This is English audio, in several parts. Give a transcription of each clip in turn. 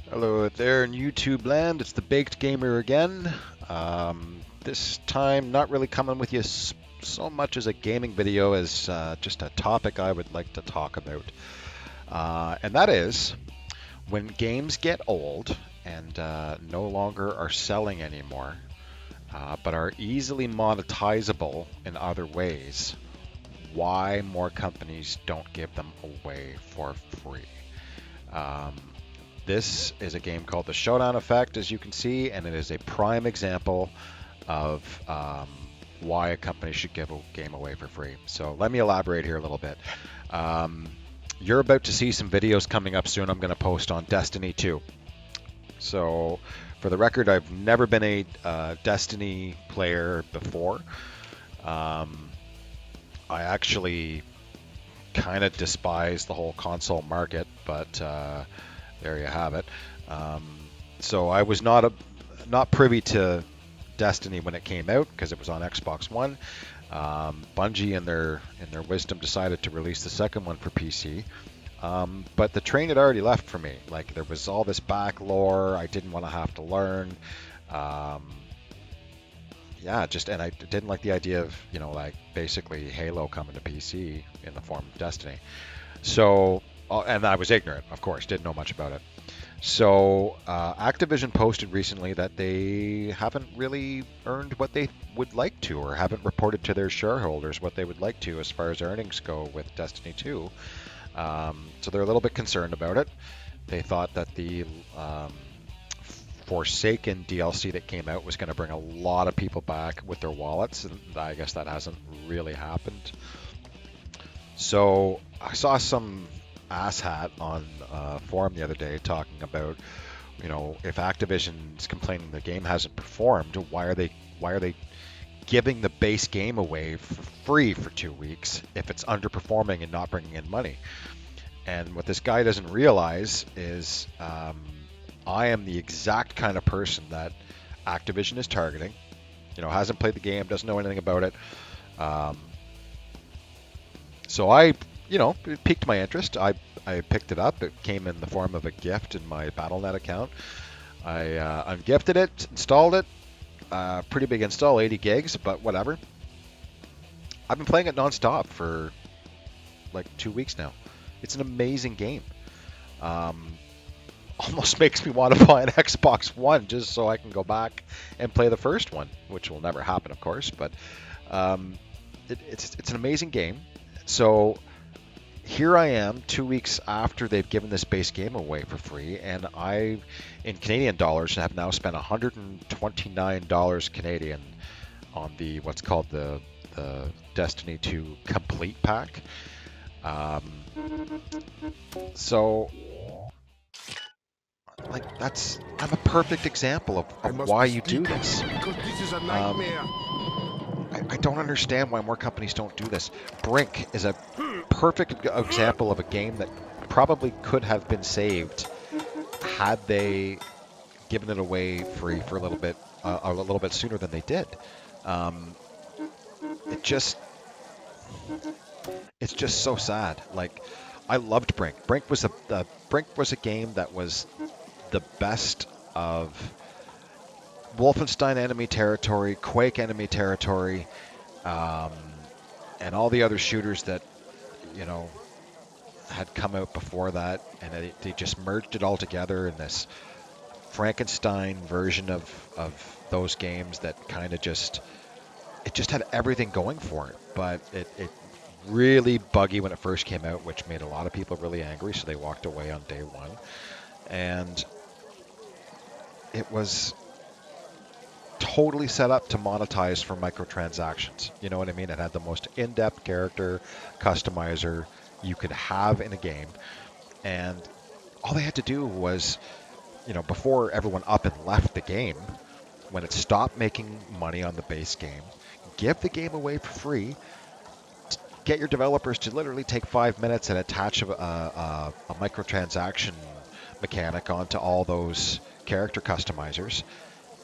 Hello there in YouTube land, it's the Baked Gamer again. This time not really coming with you so much as a gaming video as just a topic I would like to talk about. And that is when games get old and no longer are selling anymore, but are easily monetizable in other ways, why more companies don't give them away for free. Um, This is a game called the Showdown Effect, as you can see, and it is a prime example of why a company should give a game away for free. So let me elaborate here a little bit. Um, you're about to see some videos coming up soon I'm going to post on Destiny 2. So for the record, I've never been a Destiny player before. I actually kind of despise the whole console market, but there you have it. Um, so I was not privy to Destiny when it came out because it was on Xbox One. Bungie, in their wisdom, decided to release the second one for PC. But the train had already left for me. Like, there was all this back lore I didn't want to have to learn. And I didn't like the idea of, like basically Halo coming to PC in the form of Destiny. So, and I was ignorant, of course, didn't know much about it. So, Activision posted recently that they haven't really earned what they would like to, or haven't reported to their shareholders what they would like to as far as earnings go with Destiny 2. So they're a little bit concerned about it. They thought that the Forsaken DLC that came out was going to bring a lot of people back with their wallets, and I guess that hasn't really happened. So I saw some asshat on a forum the other day talking about, if Activision's complaining the game hasn't performed, why are they giving the base game away for free for 2 weeks if it's underperforming and not bringing in money? And what this guy doesn't realize is I am the exact kind of person that Activision is targeting. Hasn't played the game, doesn't know anything about it. So it piqued my interest. I picked it up. It came in the form of a gift in my Battle.net account. I ungifted it, installed it. Pretty big install, 80 gigs, but whatever. I've been playing it nonstop for like 2 weeks now. It's an amazing game. Almost makes me want to buy an Xbox One just so I can go back and play the first one, which will never happen, of course. But it's an amazing game. So here I am 2 weeks after they've given this base game away for free, and I, in Canadian dollars, have now spent $129 Canadian on the what's called the Destiny 2 Complete Pack. So, like, I'm a perfect example of why you do this. This is a nightmare. I don't understand why more companies don't do this. Brink is a perfect example of a game that probably could have been saved had they given it away free for a little bit sooner than they did. It's just so sad. Like, I loved Brink. Brink was a game that was the best of Wolfenstein enemy territory, Quake enemy territory, and all the other shooters that had come out before that, and they just merged it all together in this Frankenstein version of those games that kind of just had everything going for it. But it really buggy when it first came out, which made a lot of people really angry, so they walked away on day one. And it was totally set up to monetize for microtransactions. You know what I mean? It had the most in-depth character customizer you could have in a game, and all they had to do was, before everyone up and left the game, when it stopped making money on the base game, give the game away for free, get your developers to literally take 5 minutes and attach a microtransaction mechanic onto all those character customizers,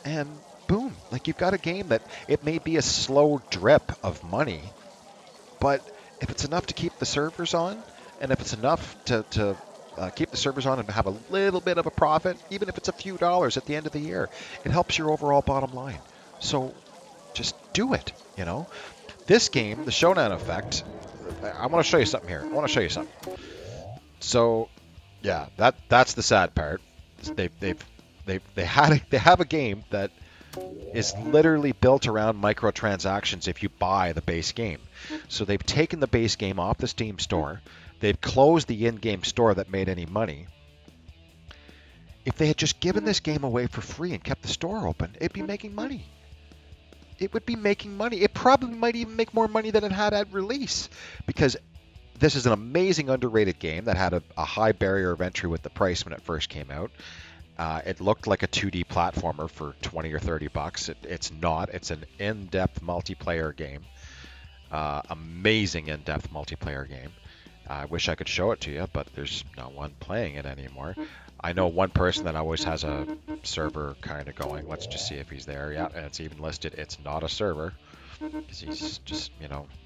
and boom, like, you've got a game that it may be a slow drip of money, but if it's enough to keep the servers on, and if it's enough to keep the servers on and have a little bit of a profit, even if it's a few dollars at the end of the year. It helps your overall bottom line. So just do it, you know. This game, the Showdown Effect, I want to show you something here. I want to show you something. So, yeah, that's the sad part. They have a game that is literally built around microtransactions if you buy the base game. So they've taken the base game off the Steam store. They've closed the in-game store that made any money. If they had just given this game away for free and kept the store open, it'd be making money. It would be making money. It probably might even make more money than it had at release, because this is an amazing underrated game that had a high barrier of entry with the price when it first came out. It looked like a 2D platformer for 20 or 30 bucks. It's not. It's an in-depth multiplayer game. Amazing in-depth multiplayer game. I wish I could show it to you, but there's no one playing it anymore. I know one person that always has a server kind of going. Let's just see if he's there. Yeah, and it's even listed. It's not a server, because he's just,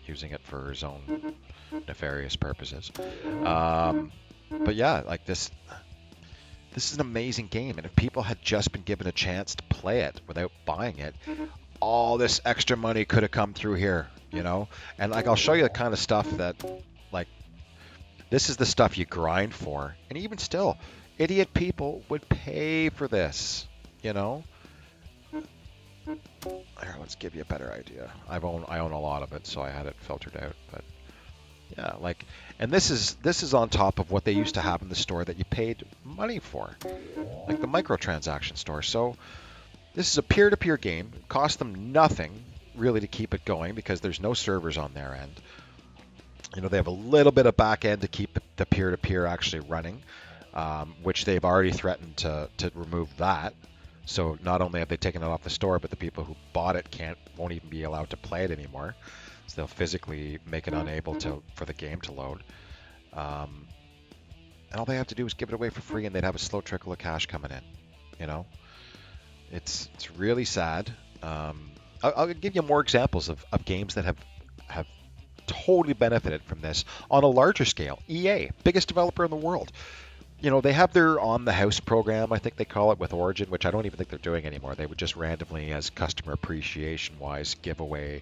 using it for his own nefarious purposes. But yeah, like this is an amazing game, and if people had just been given a chance to play it without buying it, all this extra money could have come through here, And like, I'll show you the kind of stuff that, like, this is the stuff you grind for, and even still, idiot people would pay for this, Here, let's give you a better idea. I own a lot of it, so I had it filtered out, but yeah, like, and this is on top of what they used to have in the store that you paid money for, like the microtransaction store. So this is a peer-to-peer game. It costs them nothing really to keep it going, because there's no servers on their end. They have a little bit of back end to keep the peer-to-peer actually running, which they've already threatened to remove that. So not only have they taken it off the store, but the people who bought it won't even be allowed to play it anymore. So they'll physically make it unable for the game to load. And all they have to do is give it away for free, and they'd have a slow trickle of cash coming in. It's really sad. I'll give you more examples of games that have totally benefited from this on a larger scale. EA, biggest developer in the world. They have their on the house program, I think they call it, with Origin, which I don't even think they're doing anymore. They would just randomly, as customer appreciation wise, give away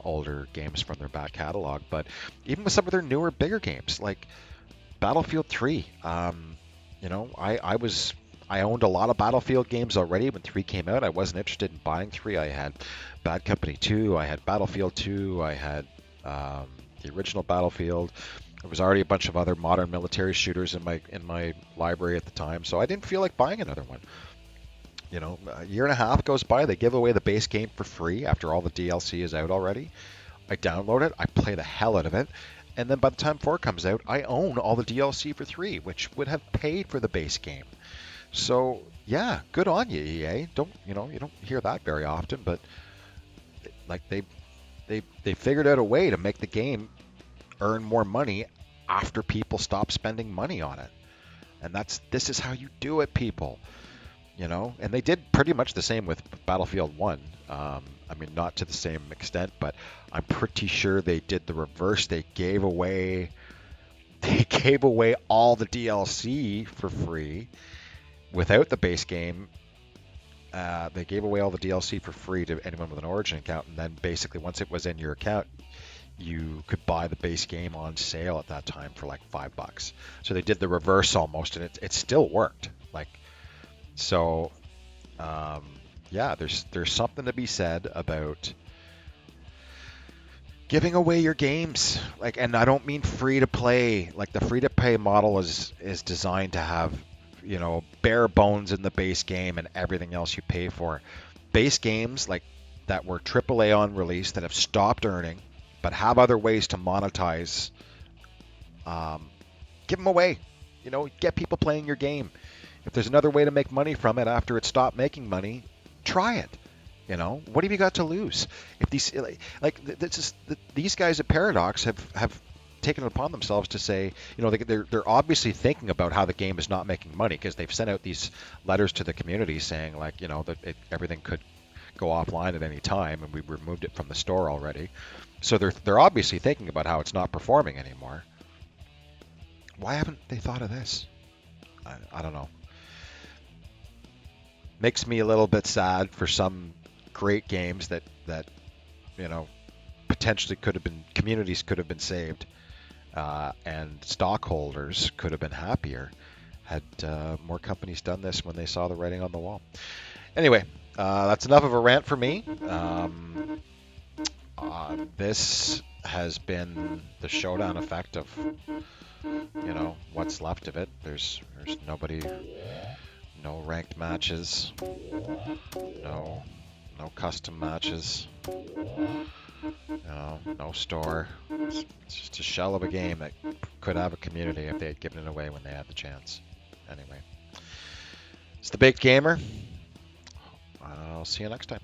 older games from their back catalog. But even with some of their newer, bigger games like Battlefield 3, I owned a lot of Battlefield games already when 3 came out. I wasn't interested in buying 3. I had Bad Company 2, I had Battlefield 2, I had the original Battlefield. There was already a bunch of other modern military shooters in my library at the time, so I didn't feel like buying another one. A year and a half goes by, they give away the base game for free after all the DLC is out already. I download it, I play the hell out of it, and then by the time 4 comes out, I own all the DLC for 3, which would have paid for the base game. So yeah, good on you, EA. You don't hear that very often, but like they figured out a way to make the game earn more money after people stop spending money on it. And this is how you do it, people. And they did pretty much the same with Battlefield 1. I mean, not to the same extent, but I'm pretty sure they did the reverse. They gave away all the DLC for free without the base game. They gave away all the DLC for free to anyone with an Origin account, and then basically once it was in your account, you could buy the base game on sale at that time for like $5. So they did the reverse almost, and it still worked. So yeah, there's something to be said about giving away your games. And I don't mean free to play. Like, the free to play model is designed to have, bare bones in the base game and everything else you pay for. Base games like that were AAA on release that have stopped earning but have other ways to monetize, give them away. Get people playing your game. If there's another way to make money from it after it stopped making money, try it. What have you got to lose? If these guys at Paradox have taken it upon themselves to say, they're obviously thinking about how the game is not making money, because they've sent out these letters to the community saying that everything could go offline at any time, and we removed it from the store already. So they're obviously thinking about how it's not performing anymore. Why haven't they thought of this? I don't know. Makes me a little bit sad for some great games that you know potentially could have been communities could have been saved, and stockholders could have been happier had more companies done this when they saw the writing on the wall. Anyway, that's enough of a rant for me. This has been the showdown effect of what's left of it. There's nobody, no ranked matches, no custom matches, no store. It's just a shell of a game that could have a community if they had given it away when they had the chance. Anyway, it's the Baked Gamer. I'll see you next time.